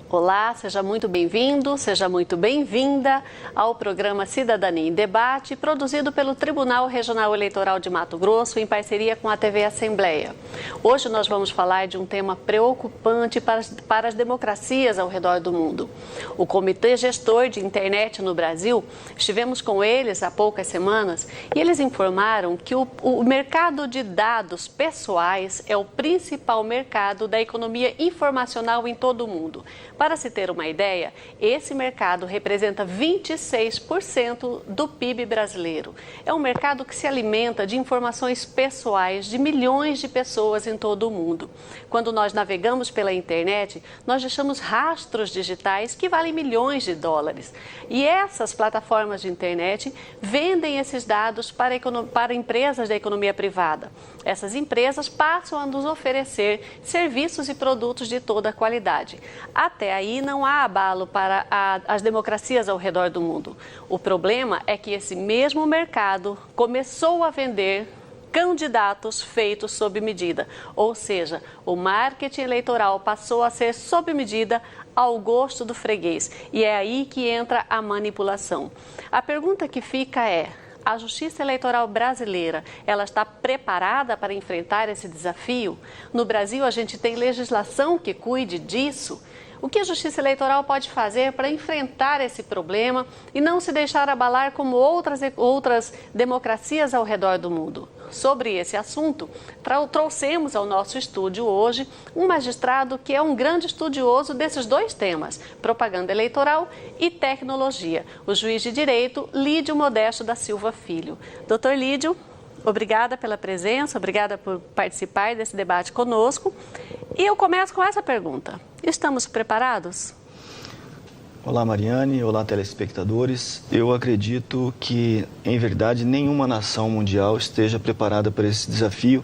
Olá, seja muito bem-vindo, seja muito bem-vinda ao programa Cidadania em Debate, produzido pelo Tribunal Regional Eleitoral de Mato Grosso, em parceria com a TV Assembleia. Hoje nós vamos falar de um tema preocupante para as democracias ao redor do mundo. O Comitê Gestor de Internet no Brasil, estivemos com eles há poucas semanas e eles informaram que o mercado de dados pessoais é o principal mercado da economia informacional em todo o mundo. Para se ter uma ideia, esse mercado representa 26% do PIB brasileiro. É um mercado que se alimenta de informações pessoais de milhões de pessoas em todo o mundo. Quando nós navegamos pela internet, nós deixamos rastros digitais que valem milhões de dólares. E essas plataformas de internet vendem esses dados para empresas da economia privada. Essas empresas passam a nos oferecer serviços e produtos de toda a qualidade. Até aí não há abalo para as democracias ao redor do mundo. O problema é que esse mesmo mercado começou a vender candidatos feitos sob medida, ou seja, o marketing eleitoral passou a ser sob medida ao gosto do freguês. E é aí que entra a manipulação. A pergunta que fica é: a Justiça Eleitoral brasileira, ela está preparada para enfrentar esse desafio? No Brasil, a gente tem legislação que cuide disso? O que a Justiça Eleitoral pode fazer para enfrentar esse problema e não se deixar abalar como outras democracias ao redor do mundo? Sobre esse assunto, trouxemos ao nosso estúdio hoje um magistrado que é um grande estudioso desses dois temas, propaganda eleitoral e tecnologia, o juiz de direito Lídio Modesto da Silva Filho. Doutor Lídio, obrigada pela presença, obrigada por participar desse debate conosco. E eu começo com essa pergunta: estamos preparados? Olá, Mariane. Olá, telespectadores. Eu acredito que, em verdade, nenhuma nação mundial esteja preparada para esse desafio,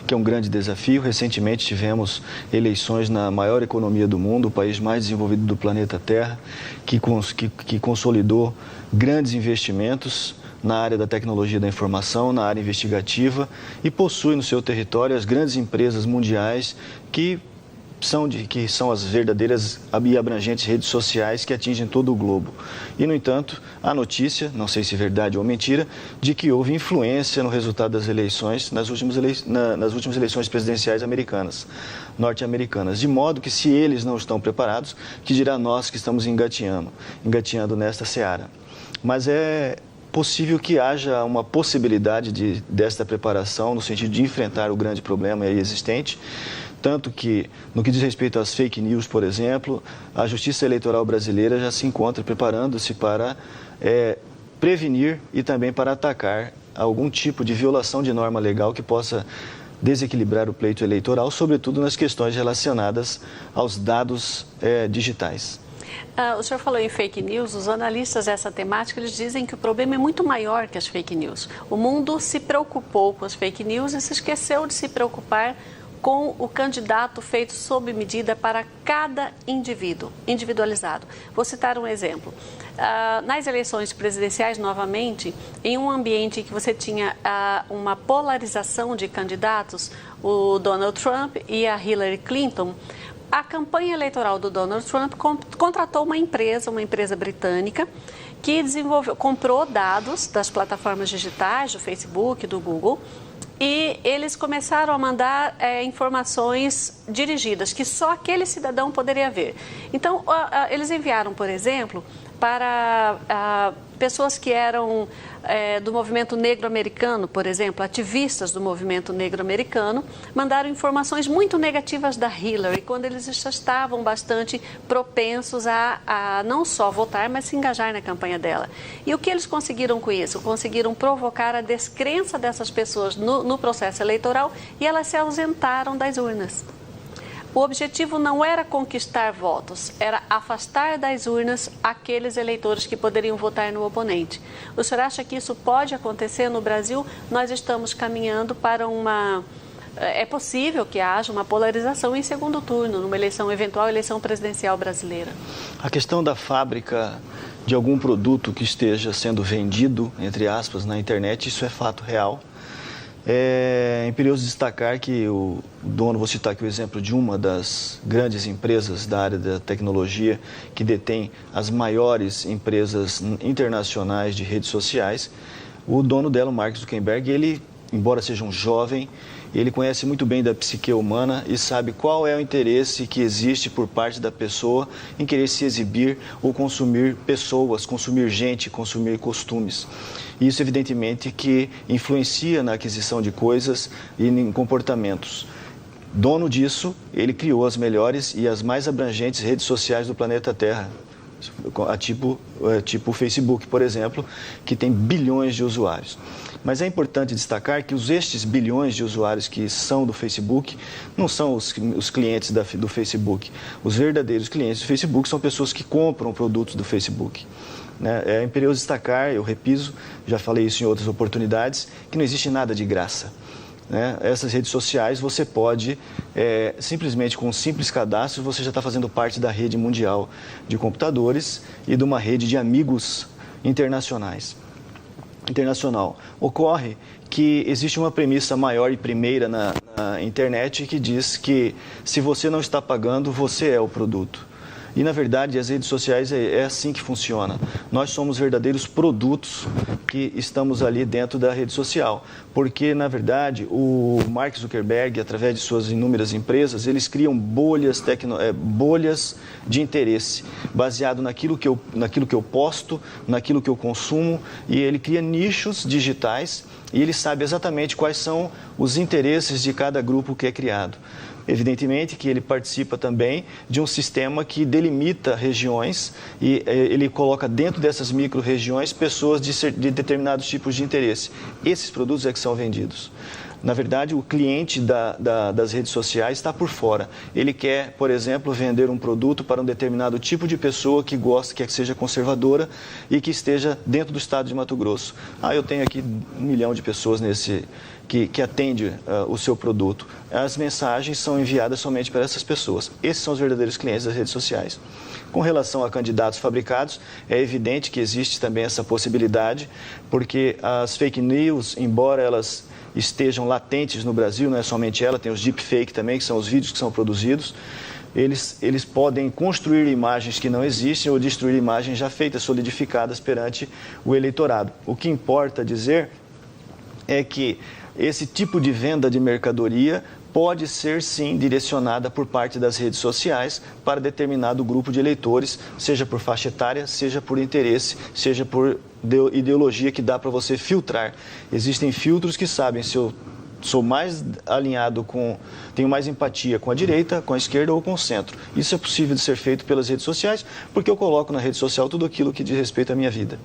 que é um grande desafio. Recentemente tivemos eleições na maior economia do mundo, o país mais desenvolvido do planeta Terra, que consolidou grandes investimentos na área da tecnologia da informação, na área investigativa, e possui no seu território as grandes empresas mundiais que são as verdadeiras e abrangentes redes sociais que atingem todo o globo. E, no entanto, a notícia, não sei se verdade ou mentira, de que houve influência no resultado das eleições, nas últimas eleições presidenciais norte-americanas. De modo que, se eles não estão preparados, que dirá nós que estamos engatinhando nesta seara. Mas é possível que haja uma possibilidade desta preparação no sentido de enfrentar o grande problema aí existente. Tanto que, no que diz respeito às fake news, por exemplo, a Justiça Eleitoral brasileira já se encontra preparando-se para prevenir e também para atacar algum tipo de violação de norma legal que possa desequilibrar o pleito eleitoral, sobretudo nas questões relacionadas aos dados digitais. O senhor falou em fake news. Os analistas dessa temática, eles dizem que o problema é muito maior que as fake news. O mundo se preocupou com as fake news e se esqueceu de se preocupar com o candidato feito sob medida para cada indivíduo, individualizado. Vou citar um exemplo. Nas eleições presidenciais, novamente, em um ambiente em que você tinha uma polarização de candidatos, o Donald Trump e a Hillary Clinton, a campanha eleitoral do Donald Trump contratou uma empresa britânica que comprou dados das plataformas digitais, do Facebook, do Google, e eles começaram a mandar informações dirigidas que só aquele cidadão poderia ver. Então, eles enviaram, por exemplo, para pessoas que eram do movimento negro-americano, por exemplo, ativistas do movimento negro-americano, mandaram informações muito negativas da Hillary, quando eles já estavam bastante propensos a não só votar, mas se engajar na campanha dela. E o que eles conseguiram com isso? Conseguiram provocar a descrença dessas pessoas no processo eleitoral e elas se ausentaram das urnas. O objetivo não era conquistar votos, era afastar das urnas aqueles eleitores que poderiam votar no oponente. O senhor acha que isso pode acontecer no Brasil? Nós estamos caminhando para é possível que haja uma polarização em segundo turno, numa eventual eleição presidencial brasileira. A questão da fábrica de algum produto que esteja sendo vendido, entre aspas, na internet, isso é fato real. É imperioso destacar que o dono, vou citar aqui o exemplo de uma das grandes empresas da área da tecnologia, que detém as maiores empresas internacionais de redes sociais. O dono dela, o Mark Zuckerberg, ele, embora seja um jovem, ele conhece muito bem da psique humana e sabe qual é o interesse que existe por parte da pessoa em querer se exibir ou consumir pessoas, consumir gente, consumir costumes. Isso, evidentemente, que influencia na aquisição de coisas e em comportamentos. Dono disso, ele criou as melhores e as mais abrangentes redes sociais do planeta Terra, tipo o Facebook, por exemplo, que tem bilhões de usuários. Mas é importante destacar que estes bilhões de usuários que são do Facebook não são os clientes do Facebook. Os verdadeiros clientes do Facebook são pessoas que compram produtos do Facebook. É imperioso destacar, eu repito, já falei isso em outras oportunidades, que não existe nada de graça. Essas redes sociais você pode, simplesmente com um simples cadastro, você já está fazendo parte da rede mundial de computadores e de uma rede de amigos internacional. Ocorre que existe uma premissa maior e primeira na internet que diz que se você não está pagando, você é o produto. E, na verdade, as redes sociais é assim que funciona. Nós somos verdadeiros produtos que estamos ali dentro da rede social. Porque, na verdade, o Mark Zuckerberg, através de suas inúmeras empresas, eles criam bolhas de interesse, baseado naquilo que eu posto, naquilo que eu consumo, e ele cria nichos digitais e ele sabe exatamente quais são os interesses de cada grupo que é criado. Evidentemente que ele participa também de um sistema que delimita regiões e ele coloca dentro dessas micro-regiões pessoas de determinados tipos de interesse. Esses produtos é que são vendidos. Na verdade, o cliente das redes sociais está por fora. Ele quer, por exemplo, vender um produto para um determinado tipo de pessoa que gosta, que seja conservadora e que esteja dentro do estado de Mato Grosso. Eu tenho aqui 1 milhão de pessoas que atende o seu produto. As mensagens são enviadas somente para essas pessoas. Esses são os verdadeiros clientes das redes sociais. Com relação a candidatos fabricados, é evidente que existe também essa possibilidade, porque as fake news, embora elas estejam latentes no Brasil, não é somente ela, tem os deepfake também, que são os vídeos que são produzidos, eles podem construir imagens que não existem ou destruir imagens já feitas, solidificadas perante o eleitorado. O que importa dizer é que esse tipo de venda de mercadoria pode ser, sim, direcionada por parte das redes sociais para determinado grupo de eleitores, seja por faixa etária, seja por interesse, seja por ideologia que dá para você filtrar. Existem filtros que sabem se eu sou mais alinhado tenho mais empatia com a direita, com a esquerda ou com o centro. Isso é possível de ser feito pelas redes sociais, porque eu coloco na rede social tudo aquilo que diz respeito à minha vida.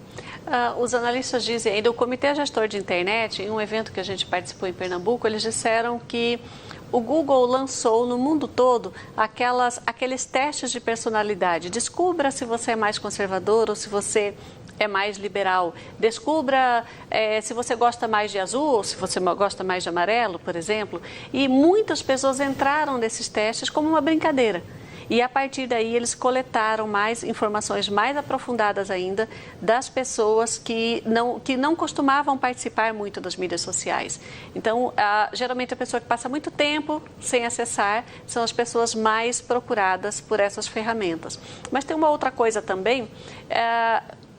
Os analistas dizem ainda, o Comitê Gestor de Internet, em um evento que a gente participou em Pernambuco, eles disseram que o Google lançou no mundo todo aqueles testes de personalidade. Descubra se você é mais conservador ou se você é mais liberal. Descubra se você gosta mais de azul ou se você gosta mais de amarelo, por exemplo. E muitas pessoas entraram nesses testes como uma brincadeira. E a partir daí eles coletaram mais informações mais aprofundadas ainda das pessoas que não costumavam participar muito das mídias sociais. Então, geralmente a pessoa que passa muito tempo sem acessar são as pessoas mais procuradas por essas ferramentas. Mas tem uma outra coisa também,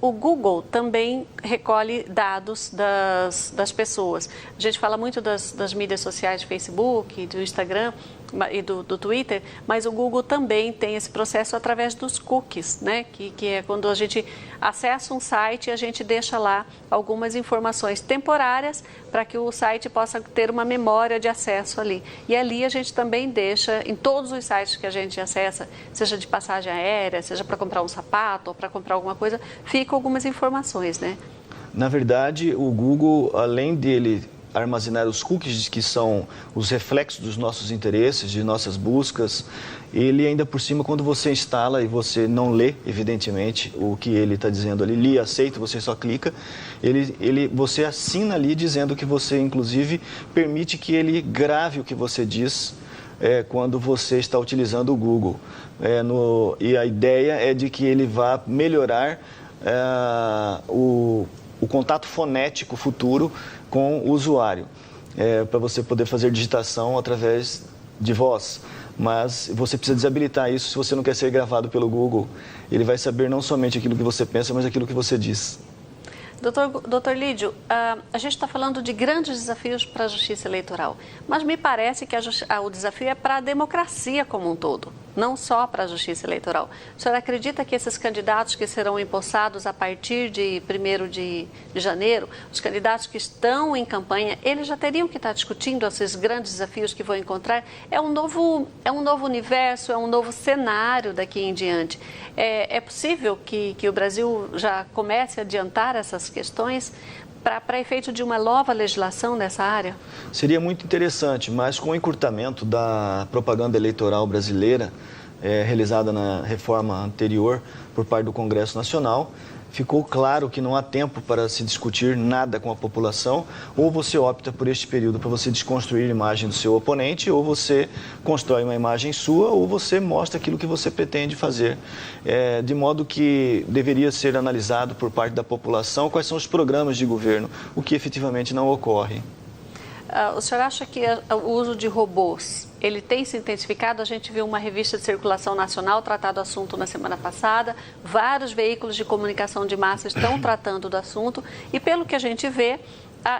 o Google também recolhe dados das pessoas. A gente fala muito das mídias sociais, do Facebook, do Instagram e do Twitter, mas o Google também tem esse processo através dos cookies, né? Que é quando a gente acessa um site e a gente deixa lá algumas informações temporárias para que o site possa ter uma memória de acesso ali. E ali a gente também deixa, em todos os sites que a gente acessa, seja de passagem aérea, seja para comprar um sapato ou para comprar alguma coisa, ficam algumas informações, né? Na verdade, o Google, além dele armazenar os cookies, que são os reflexos dos nossos interesses, de nossas buscas, ele ainda por cima, quando você instala e você não lê, evidentemente, o que ele está dizendo ali, li, aceito, você só clica, você assina ali dizendo que você, inclusive, permite que ele grave o que você diz quando você está utilizando o Google. E a ideia é de que ele vá melhorar o contato fonético futuro com o usuário. para você poder fazer digitação através de voz. Mas você precisa desabilitar isso se você não quer ser gravado pelo Google. Ele vai saber não somente aquilo que você pensa, mas aquilo que você diz. Doutor Lídio, a gente está falando de grandes desafios para a justiça eleitoral, mas me parece que o desafio é para a democracia como um todo, não só para a justiça eleitoral. O senhor acredita que esses candidatos que serão empossados a partir de 1º de janeiro, os candidatos que estão em campanha, eles já teriam que estar discutindo esses grandes desafios que vão encontrar? É um novo universo, é um novo cenário daqui em diante. É possível que o Brasil já comece a adiantar essas questões para efeito de uma nova legislação nessa área? Seria muito interessante, mas com o encurtamento da propaganda eleitoral brasileira, realizada na reforma anterior por parte do Congresso Nacional, ficou claro que não há tempo para se discutir nada com a população. Ou você opta por este período para você desconstruir a imagem do seu oponente, ou você constrói uma imagem sua, ou você mostra aquilo que você pretende fazer. De modo que deveria ser analisado por parte da população quais são os programas de governo, o que efetivamente não ocorre. O senhor acha que o uso de robôs, ele tem se intensificado? A gente viu uma revista de circulação nacional tratar do assunto na semana passada, vários veículos de comunicação de massa estão tratando do assunto e, pelo que a gente vê,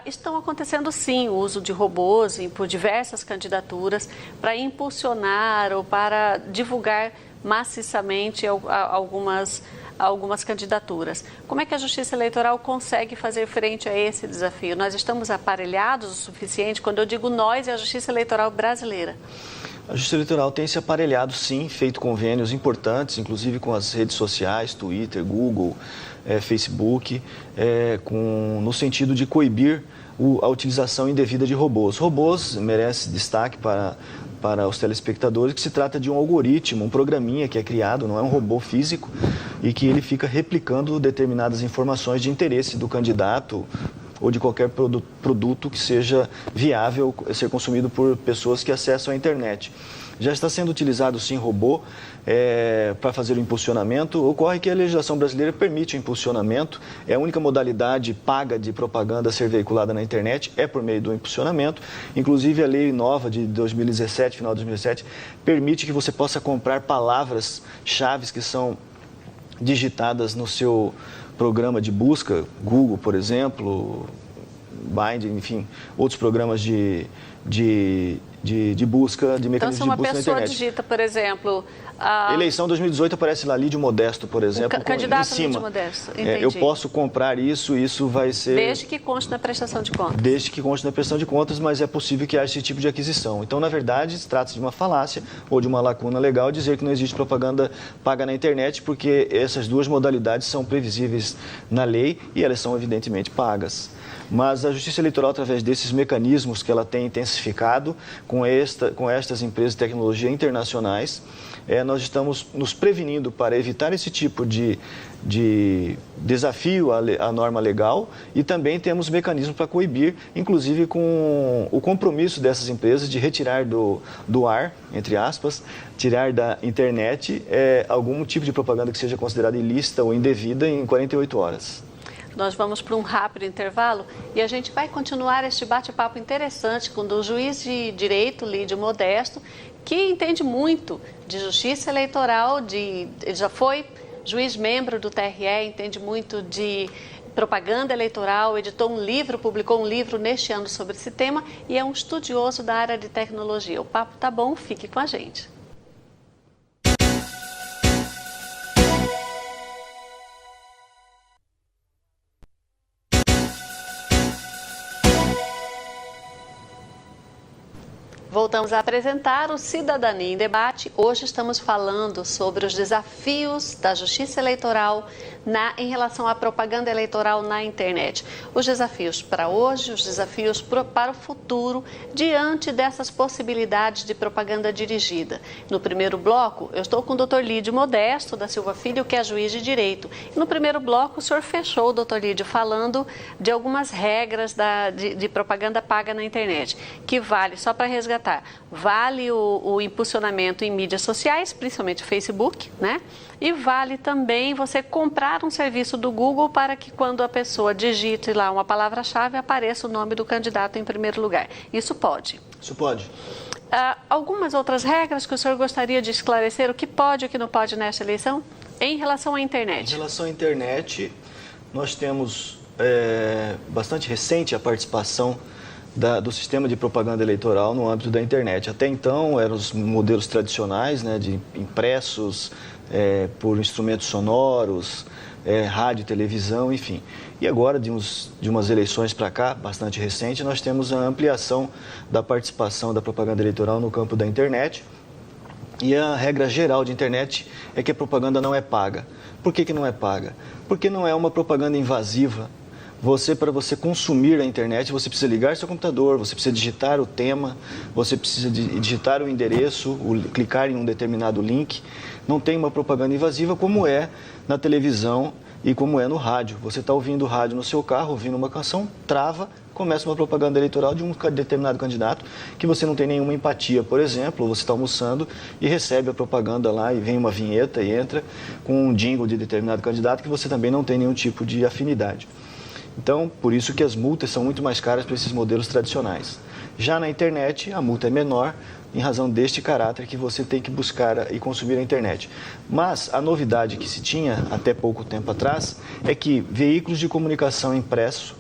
estão acontecendo sim o uso de robôs por diversas candidaturas para impulsionar ou para divulgar maciçamente algumas candidaturas. Como é que a Justiça Eleitoral consegue fazer frente a esse desafio? Nós estamos aparelhados o suficiente? Quando eu digo nós, é a Justiça Eleitoral brasileira. A Justiça Eleitoral tem se aparelhado, sim, feito convênios importantes, inclusive com as redes sociais, Twitter, Google, Facebook, no sentido de coibir a utilização indevida de robôs. Robôs merece destaque para os telespectadores, que se trata de um algoritmo, um programinha que é criado, não é um robô físico, e que ele fica replicando determinadas informações de interesse do candidato ou de qualquer produto que seja viável ser consumido por pessoas que acessam a internet. Já está sendo utilizado, sim, robô para fazer o impulsionamento. Ocorre que a legislação brasileira permite o impulsionamento, é a única modalidade paga de propaganda a ser veiculada na internet, é por meio do impulsionamento. Inclusive, a lei nova de 2017, final de 2017, permite que você possa comprar palavras-chave que são digitadas no seu programa de busca, Google, por exemplo, Bind, enfim, outros programas de busca, de mecanismos de busca na internet. Então, se uma pessoa digita, por exemplo... Eleição 2018 aparece lá, Lídio Modesto, por exemplo, candidato em cima. Lídio Modesto, entendi. Eu posso comprar isso vai ser... Desde que conste na prestação de contas. Desde que conste na prestação de contas, mas é possível que haja esse tipo de aquisição. Então, na verdade, trata-se de uma falácia ou de uma lacuna legal dizer que não existe propaganda paga na internet, porque essas duas modalidades são previsíveis na lei e elas são evidentemente pagas. Mas a Justiça Eleitoral, através desses mecanismos que ela tem intensificado com estas empresas de tecnologia internacionais, nós estamos nos prevenindo para evitar esse tipo de desafio à norma legal e também temos mecanismos para coibir, inclusive com o compromisso dessas empresas de retirar do ar, entre aspas, tirar da internet algum tipo de propaganda que seja considerada ilícita ou indevida em 48 horas. Nós vamos para um rápido intervalo e a gente vai continuar este bate-papo interessante com o juiz de direito, Lídio Modesto, que entende muito de justiça eleitoral, ele já foi juiz membro do TRE, entende muito de propaganda eleitoral, publicou um livro neste ano sobre esse tema e é um estudioso da área de tecnologia. O papo tá bom, fique com a gente. Voltamos a apresentar o Cidadania em Debate. Hoje estamos falando sobre os desafios da Justiça Eleitoral em relação à propaganda eleitoral na internet. Os desafios para hoje, os desafios para o futuro, diante dessas possibilidades de propaganda dirigida. No primeiro bloco, eu estou com o Dr. Lídio Modesto da Silva Filho, que é juiz de direito. E no primeiro bloco, o senhor fechou, Dr. Lídio, falando de algumas regras de propaganda paga na internet, que vale, só para resgatar completar. Vale o impulsionamento em mídias sociais, principalmente o Facebook, né? E vale também você comprar um serviço do Google para que quando a pessoa digite lá uma palavra-chave, apareça o nome do candidato em primeiro lugar. Isso pode. Isso pode. Algumas outras regras que o senhor gostaria de esclarecer, o que pode e o que não pode nesta eleição? Em relação à internet. Em relação à internet, nós temos bastante recente a participação do sistema de propaganda eleitoral no âmbito da internet. Até então, eram os modelos tradicionais, né, de impressos, por instrumentos sonoros, rádio, televisão, enfim. E agora, de umas eleições para cá, bastante recente, nós temos a ampliação da participação da propaganda eleitoral no campo da internet. E a regra geral de internet é que a propaganda não é paga. Por que não é paga? Porque não é uma propaganda invasiva. Para você consumir a internet, você precisa ligar seu computador, você precisa digitar o tema, você precisa digitar o endereço, clicar em um determinado link. Não tem uma propaganda invasiva como é na televisão e como é no rádio. Você está ouvindo o rádio no seu carro, ouvindo uma canção, trava, começa uma propaganda eleitoral de um determinado candidato que você não tem nenhuma empatia, por exemplo, ou você está almoçando e recebe a propaganda lá e vem uma vinheta e entra com um jingle de determinado candidato que você também não tem nenhum tipo de afinidade. Então, por isso que as multas são muito mais caras para esses modelos tradicionais. Já na internet, a multa é menor, em razão deste caráter que você tem que buscar e consumir a internet. Mas a novidade que se tinha até pouco tempo atrás é que veículos de comunicação impresso,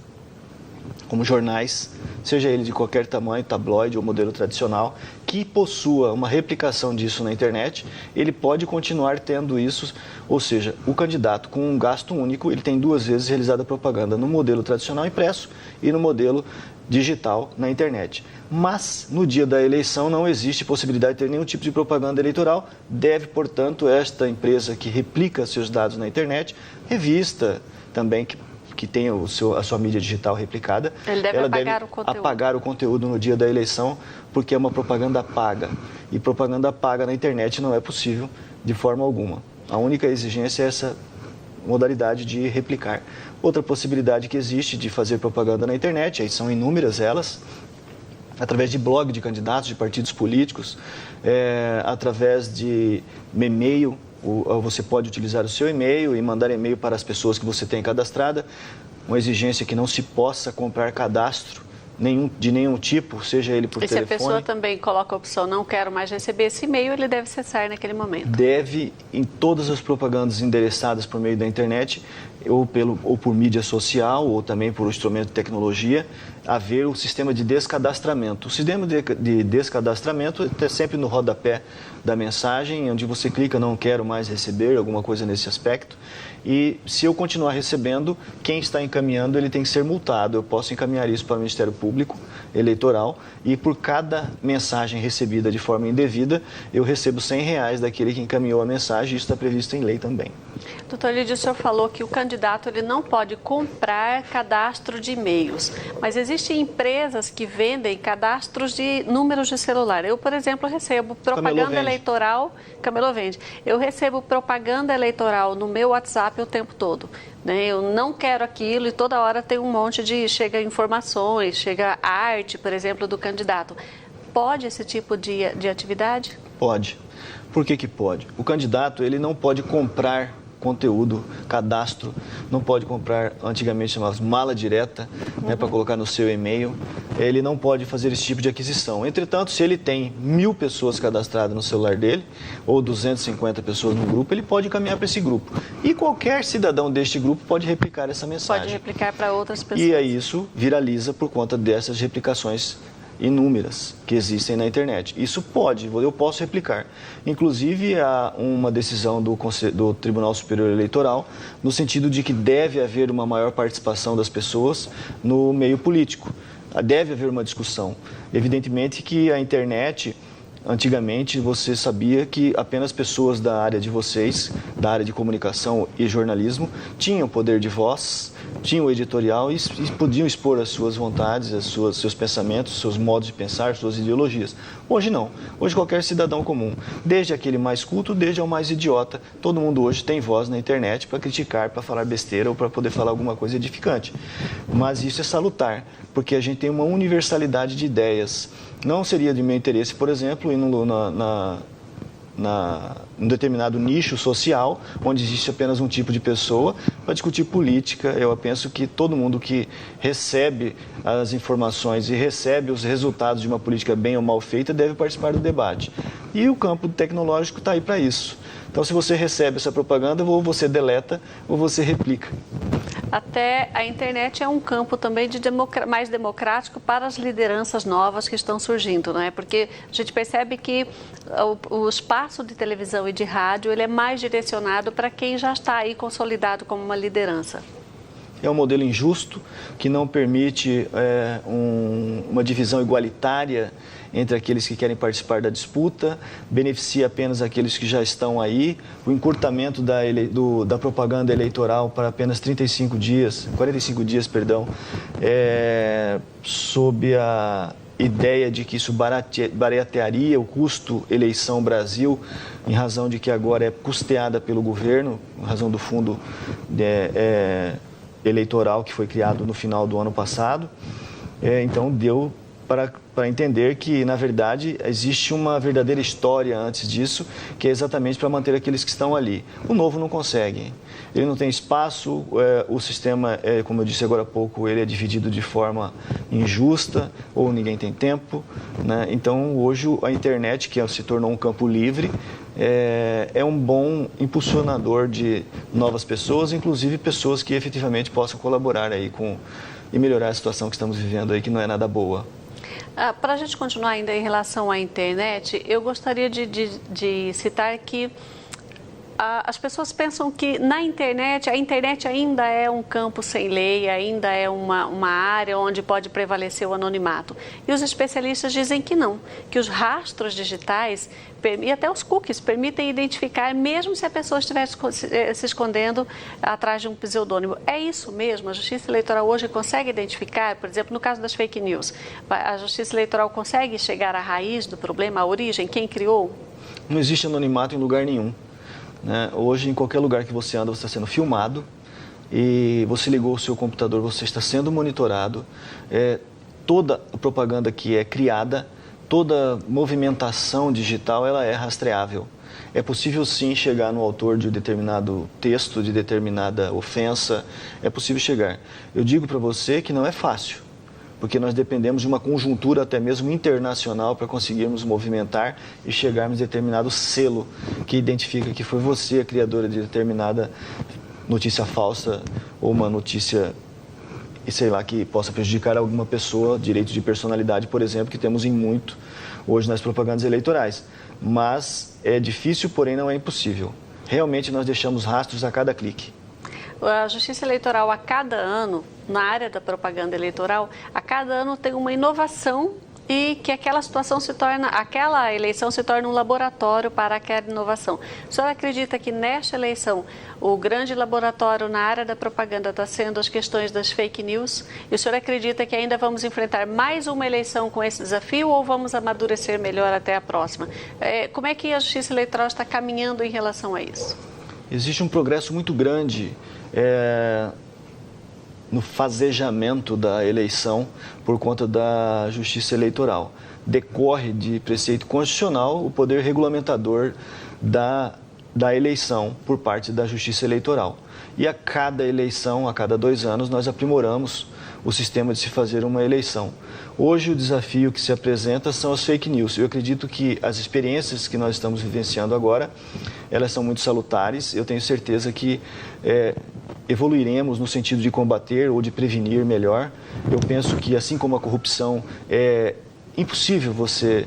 como jornais, seja ele de qualquer tamanho, tabloide ou modelo tradicional, que possua uma replicação disso na internet, ele pode continuar tendo isso, ou seja, o candidato com um gasto único, ele tem 2 vezes realizada a propaganda no modelo tradicional impresso e no modelo digital na internet. Mas, no dia da eleição, não existe possibilidade de ter nenhum tipo de propaganda eleitoral. Deve, portanto, esta empresa que replica seus dados na internet, revista também que tem a sua mídia digital replicada, ela deve apagar o conteúdo no dia da eleição, porque é uma propaganda paga. E propaganda paga na internet não é possível de forma alguma. A única exigência é essa modalidade de replicar. Outra possibilidade que existe de fazer propaganda na internet, aí são inúmeras elas, através de blog de candidatos, de partidos políticos, através de e-mail. Você pode utilizar o seu e-mail e mandar e-mail para as pessoas que você tem cadastrada. Uma exigência que não se possa comprar cadastro de nenhum tipo, seja ele por telefone. E se a pessoa também coloca a opção não quero mais receber esse e-mail, ele deve cessar naquele momento? Deve, em todas as propagandas endereçadas por meio da internet, ou por mídia social, ou também por instrumento de tecnologia, haver o sistema de descadastramento. O sistema de descadastramento é sempre no rodapé da mensagem, onde você clica não quero mais receber, alguma coisa nesse aspecto. E se eu continuar recebendo, quem está encaminhando, ele tem que ser multado. Eu posso encaminhar isso para o Ministério Público Eleitoral e por cada mensagem recebida de forma indevida, eu recebo R$100 daquele que encaminhou a mensagem, e isso está previsto em lei também. Doutor Lídio, o senhor falou que o candidato ele não pode comprar cadastro de e-mails, mas existem empresas que vendem cadastros de números de celular. Eu, por exemplo, recebo propaganda eleitoral, Camelô vende. Eu recebo propaganda eleitoral no meu WhatsApp o tempo todo. Né? Eu não quero aquilo e toda hora tem um monte chega informações, chega arte, por exemplo, do candidato. Pode esse tipo de atividade? Pode. Por que pode? O candidato ele não pode comprar conteúdo, cadastro, não pode comprar, antigamente chamava mala direta, né, para colocar no seu e-mail. Ele não pode fazer esse tipo de aquisição. Entretanto, se ele tem 1000 pessoas cadastradas no celular dele, ou 250 pessoas no grupo, ele pode encaminhar para esse grupo. E qualquer cidadão deste grupo pode replicar essa mensagem. Pode replicar para outras pessoas. E aí isso viraliza por conta dessas replicações inúmeras que existem na internet. Isso eu posso replicar. Inclusive, há uma decisão do Tribunal Superior Eleitoral no sentido de que deve haver uma maior participação das pessoas no meio político. Deve haver uma discussão. Evidentemente que a internet, antigamente, você sabia que apenas pessoas da área de vocês, da área de comunicação e jornalismo, tinham poder de voz, tinham o editorial e podiam expor as suas vontades, seus pensamentos, seus modos de pensar, suas ideologias. Hoje não. Hoje qualquer cidadão comum, desde aquele mais culto, desde ao mais idiota, todo mundo hoje tem voz na internet para criticar, para falar besteira ou para poder falar alguma coisa edificante. Mas isso é salutar, porque a gente tem uma universalidade de ideias. Não seria de meu interesse, por exemplo, ir num determinado nicho social, onde existe apenas um tipo de pessoa, para discutir política. Eu penso que todo mundo que recebe as informações e recebe os resultados de uma política bem ou mal feita deve participar do debate. E o campo tecnológico está aí para isso. Então, se você recebe essa propaganda, ou você deleta ou você replica. Até a internet é um campo também mais democrático para as lideranças novas que estão surgindo, não é? Porque a gente percebe que o espaço de televisão e de rádio ele é mais direcionado para quem já está aí consolidado como uma liderança. É um modelo injusto que não permite uma divisão igualitária entre aqueles que querem participar da disputa, beneficia apenas aqueles que já estão aí, o encurtamento da propaganda eleitoral para apenas 45 dias, sob a ideia de que isso baratearia o custo eleição Brasil, em razão de que agora é custeada pelo governo, em razão do fundo eleitoral que foi criado no final do ano passado. Então deu para entender que, na verdade, existe uma verdadeira história antes disso, que é exatamente para manter aqueles que estão ali. O novo não consegue. Ele não tem espaço, o sistema, como eu disse agora há pouco, ele é dividido de forma injusta, ou ninguém tem tempo, né? Então, hoje, a internet, que se tornou um campo livre, é um bom impulsionador de novas pessoas, inclusive pessoas que efetivamente possam colaborar aí e melhorar a situação que estamos vivendo aí, que não é nada boa. Para a gente continuar ainda em relação à internet, eu gostaria de citar que as pessoas pensam que a internet ainda é um campo sem lei, ainda é uma área onde pode prevalecer o anonimato. E os especialistas dizem que não, que os rastros digitais e até os cookies permitem identificar, mesmo se a pessoa estiver se escondendo atrás de um pseudônimo. É isso mesmo? A Justiça Eleitoral hoje consegue identificar, por exemplo, no caso das fake news, a Justiça Eleitoral consegue chegar à raiz do problema, à origem, quem criou? Não existe anonimato em lugar nenhum. Hoje, em qualquer lugar que você anda, você está sendo filmado e você ligou o seu computador, você está sendo monitorado. Toda a propaganda que é criada, toda movimentação digital, ela é rastreável. É possível, sim, chegar no autor de determinado texto, de determinada ofensa, é possível chegar. Eu digo para você que não é fácil, porque nós dependemos de uma conjuntura até mesmo internacional para conseguirmos movimentar e chegarmos a determinado selo que identifica que foi você a criadora de determinada notícia falsa ou uma notícia, sei lá, que possa prejudicar alguma pessoa, direito de personalidade, por exemplo, que temos em muito hoje nas propagandas eleitorais. Mas é difícil, porém não é impossível. Realmente nós deixamos rastros a cada clique. A Justiça Eleitoral, a cada ano, na área da propaganda eleitoral, a cada ano tem uma inovação e que aquela eleição se torna um laboratório para aquela inovação. O senhor acredita que nesta eleição o grande laboratório na área da propaganda está sendo as questões das fake news? E o senhor acredita que ainda vamos enfrentar mais uma eleição com esse desafio ou vamos amadurecer melhor até a próxima? Como é que a Justiça Eleitoral está caminhando em relação a isso? Existe um progresso muito grande no fazejamento da eleição por conta da Justiça Eleitoral. Decorre de preceito constitucional o poder regulamentador da eleição por parte da Justiça Eleitoral. E a cada eleição, a cada 2 anos, nós aprimoramos o sistema de se fazer uma eleição. Hoje, o desafio que se apresenta são as fake news. Eu acredito que as experiências que nós estamos vivenciando agora, elas são muito salutares. Eu tenho certeza que evoluiremos no sentido de combater ou de prevenir melhor. Eu penso que, assim como a corrupção, é impossível você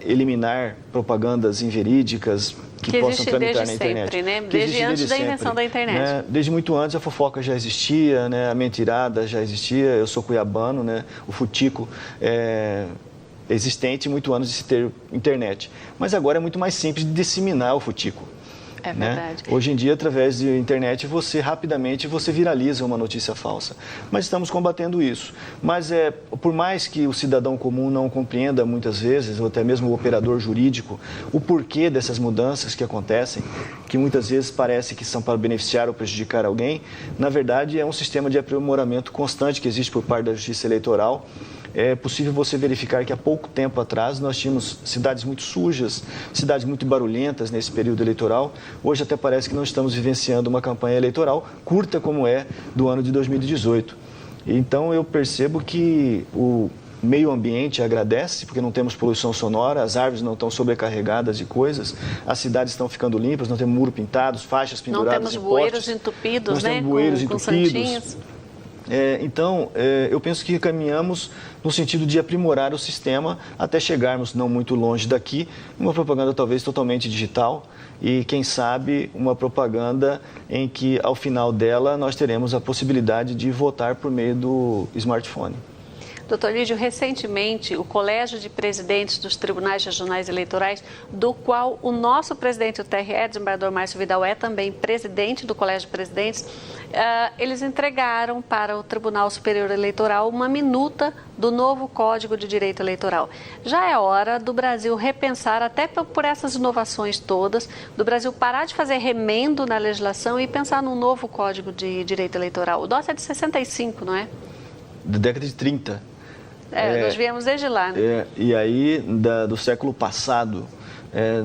eliminar propagandas inverídicas que possam tramitar na internet. Sempre, né? Desde antes da invenção da internet. Né? Desde muito antes a fofoca já existia, né? A mentirada já existia. Eu sou cuiabano, né? O futico existente muito antes de se ter internet. Mas agora é muito mais simples de disseminar o futico. É verdade. Hoje em dia, através da internet, rapidamente você viraliza uma notícia falsa. Mas estamos combatendo isso. Mas por mais que o cidadão comum não compreenda muitas vezes, ou até mesmo o operador jurídico, o porquê dessas mudanças que acontecem, que muitas vezes parece que são para beneficiar ou prejudicar alguém, na verdade é um sistema de aprimoramento constante que existe por parte da Justiça Eleitoral. É possível você verificar que há pouco tempo atrás nós tínhamos cidades muito sujas, cidades muito barulhentas nesse período eleitoral. Hoje até parece que não estamos vivenciando uma campanha eleitoral curta como é do ano de 2018. Então eu percebo que o meio ambiente agradece, porque não temos poluição sonora, as árvores não estão sobrecarregadas de coisas, as cidades estão ficando limpas, não temos muro pintados, faixas penduradas em postes. Não temos bueiros entupidos, né? Temos bueiros com entupidos. santinhos. Então, eu penso que caminhamos no sentido de aprimorar o sistema até chegarmos, não muito longe daqui, uma propaganda talvez totalmente digital e, quem sabe, uma propaganda em que, ao final dela, nós teremos a possibilidade de votar por meio do smartphone. Doutor Lídio, recentemente o Colégio de Presidentes dos Tribunais Regionais Eleitorais, do qual o nosso presidente, o TRE, desembargador Márcio Vidal, é também presidente do Colégio de Presidentes, eles entregaram para o Tribunal Superior Eleitoral uma minuta do novo Código de Direito Eleitoral. Já é hora do Brasil repensar, até por essas inovações todas, do Brasil parar de fazer remendo na legislação e pensar num novo Código de Direito Eleitoral. O nosso é de 65, não é? Da década de 30. Nós viemos desde lá, né? E aí, do século passado,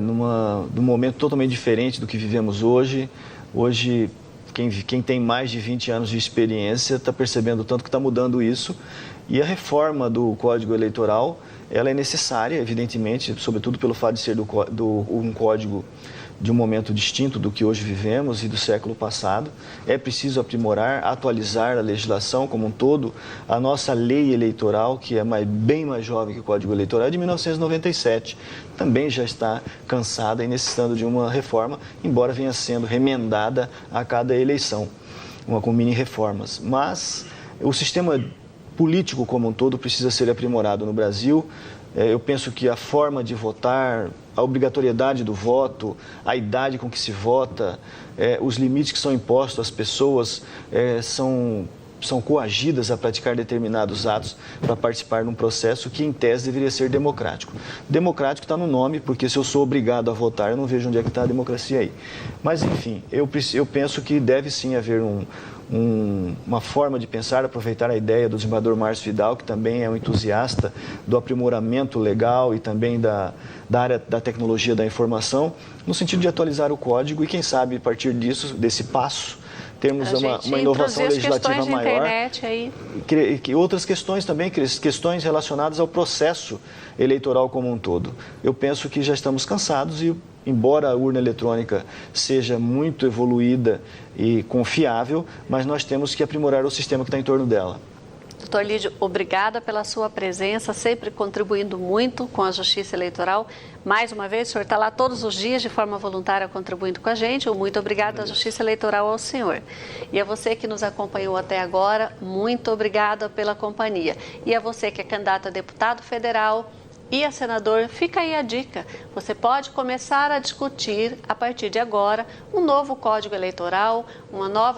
num momento totalmente diferente do que vivemos hoje. Hoje, quem tem mais de 20 anos de experiência está percebendo o tanto que está mudando isso. E a reforma do Código Eleitoral, ela é necessária, evidentemente, sobretudo pelo fato de ser um código de um momento distinto do que hoje vivemos e do século passado. É preciso aprimorar, atualizar a legislação como um todo. A nossa lei eleitoral, que é bem mais jovem que o Código Eleitoral, é de 1997. Também já está cansada e necessitando de uma reforma, embora venha sendo remendada a cada eleição, com mini-reformas. Mas o sistema político como um todo precisa ser aprimorado no Brasil. Eu penso que a forma de votar, a obrigatoriedade do voto, a idade com que se vota, os limites que são impostos às pessoas são coagidas a praticar determinados atos para participar de um processo que, em tese, deveria ser democrático. Democrático está no nome, porque se eu sou obrigado a votar, eu não vejo onde é que está a democracia aí. Mas, enfim, eu penso que deve sim haver uma forma de pensar, aproveitar a ideia do desembargador Márcio Vidal, que também é um entusiasta do aprimoramento legal e também da área da tecnologia da informação, no sentido de atualizar o código e, quem sabe, a partir desse passo, termos uma inovação legislativa maior. E outras questões também, questões relacionadas ao processo eleitoral como um todo. Eu penso que já estamos cansados e, embora a urna eletrônica seja muito evoluída e confiável, mas nós temos que aprimorar o sistema que está em torno dela. Doutor Lídio, obrigada pela sua presença, sempre contribuindo muito com a Justiça Eleitoral. Mais uma vez, o senhor está lá todos os dias de forma voluntária contribuindo com a gente. Muito obrigada à Justiça Eleitoral ao senhor. E a você que nos acompanhou até agora, muito obrigada pela companhia. E a você que é candidato a deputado federal e a senador, fica aí a dica. Você pode começar a discutir, a partir de agora, um novo Código Eleitoral,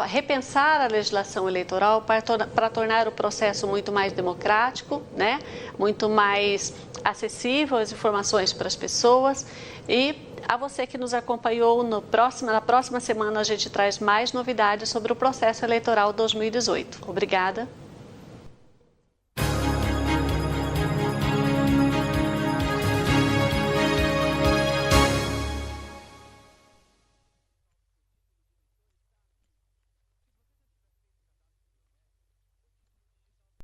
repensar a legislação eleitoral para tornar o processo muito mais democrático, né? Muito mais acessível às informações para as pessoas. E a você que nos acompanhou, na próxima semana a gente traz mais novidades sobre o processo eleitoral 2018. Obrigada.